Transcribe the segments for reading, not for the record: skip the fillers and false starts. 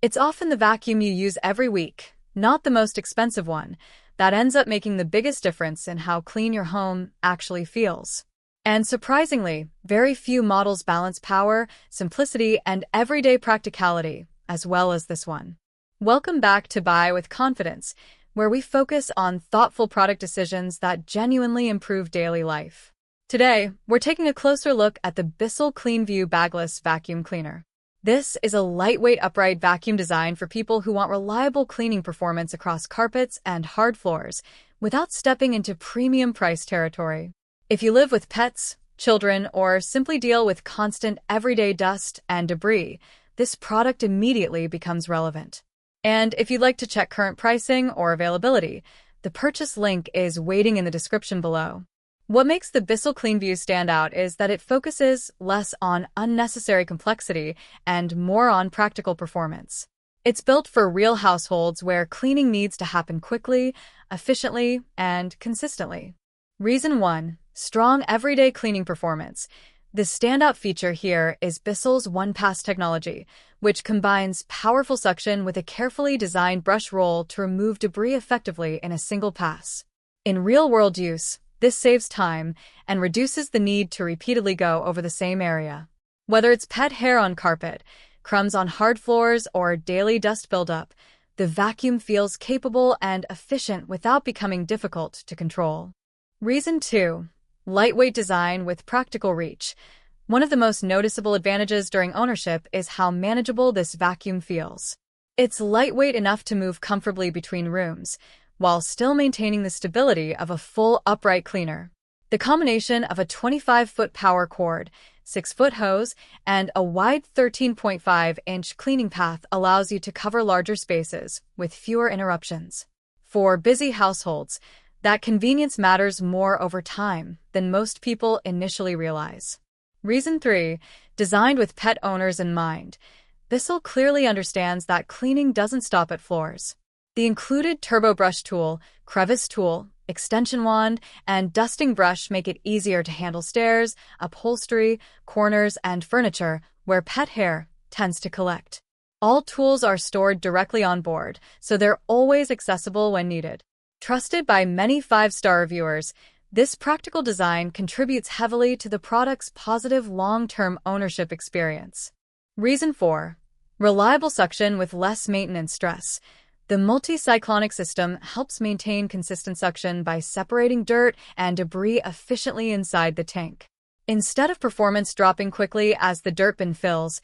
It's often the vacuum you use every week, not the most expensive one, that ends up making the biggest difference in how clean your home actually feels. And surprisingly, very few models balance power, simplicity, and everyday practicality, as well as this one. Welcome back to Buy with Confidence, where we focus on thoughtful product decisions that genuinely improve daily life. Today, we're taking a closer look at the Bissell Cleanview Bagless vacuum cleaner. This is a lightweight upright vacuum designed for people who want reliable cleaning performance across carpets and hard floors without stepping into premium price territory. If you live with pets, children, or simply deal with constant everyday dust and debris, this product immediately becomes relevant. And if you'd like to check current pricing or availability, the purchase link is waiting in the description below. What makes the Bissell Cleanview stand out is that it focuses less on unnecessary complexity and more on practical performance. It's built for real households where cleaning needs to happen quickly, efficiently, and consistently. Reason 1. Strong everyday cleaning performance. The standout feature here is Bissell's OnePass technology, which combines powerful suction with a carefully designed brush roll to remove debris effectively in a single pass. In real-world use, this saves time and reduces the need to repeatedly go over the same area. Whether it's pet hair on carpet, crumbs on hard floors, or daily dust buildup, the vacuum feels capable and efficient without becoming difficult to control. Reason 2. Lightweight design with practical reach. One of the most noticeable advantages during ownership is how manageable this vacuum feels. It's lightweight enough to move comfortably between rooms, while still maintaining the stability of a full upright cleaner. The combination of a 25-foot power cord, 6-foot hose, and a wide 13.5-inch cleaning path allows you to cover larger spaces with fewer interruptions. For busy households, that convenience matters more over time than most people initially realize. Reason 3. Designed with pet owners in mind. Bissell clearly understands that cleaning doesn't stop at floors. The included turbo brush tool, crevice tool, extension wand, and dusting brush make it easier to handle stairs, upholstery, corners, and furniture where pet hair tends to collect. All tools are stored directly on board, so they're always accessible when needed. Trusted by many 5-star reviewers, this practical design contributes heavily to the product's positive long-term ownership experience. Reason 4. Reliable suction with less maintenance stress. The multi-cyclonic system helps maintain consistent suction by separating dirt and debris efficiently inside the tank. Instead of performance dropping quickly as the dirt bin fills,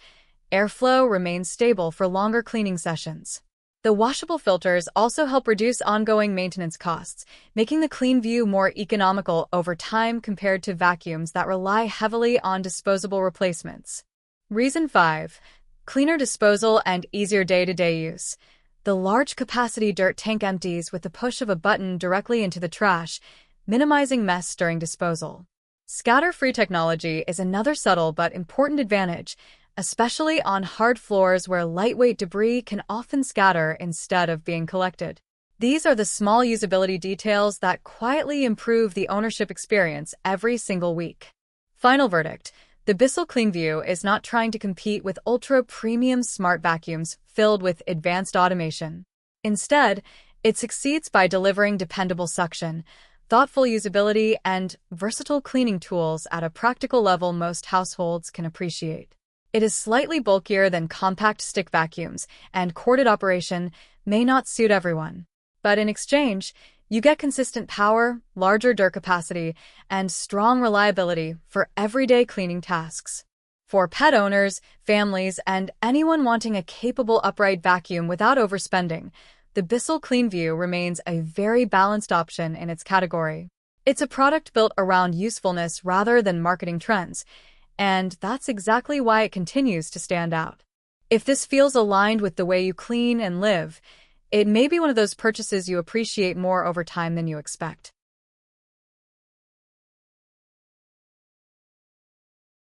airflow remains stable for longer cleaning sessions. The washable filters also help reduce ongoing maintenance costs, making the Cleanview more economical over time compared to vacuums that rely heavily on disposable replacements. Reason 5. Cleaner disposal and easier day-to-day use. The large-capacity dirt tank empties with the push of a button directly into the trash, minimizing mess during disposal. Scatter-free technology is another subtle but important advantage, especially on hard floors where lightweight debris can often scatter instead of being collected. These are the small usability details that quietly improve the ownership experience every single week. Final verdict. The Bissell Cleanview is not trying to compete with ultra-premium smart vacuums filled with advanced automation. Instead, it succeeds by delivering dependable suction, thoughtful usability, and versatile cleaning tools at a practical level most households can appreciate. It is slightly bulkier than compact stick vacuums, and corded operation may not suit everyone. But in exchange, you get consistent power, larger dirt capacity, and strong reliability for everyday cleaning tasks. For pet owners, families, and anyone wanting a capable upright vacuum without overspending, the Bissell Cleanview remains a very balanced option in its category. It's a product built around usefulness rather than marketing trends, and that's exactly why it continues to stand out. If this feels aligned with the way you clean and live, it may be one of those purchases you appreciate more over time than you expect.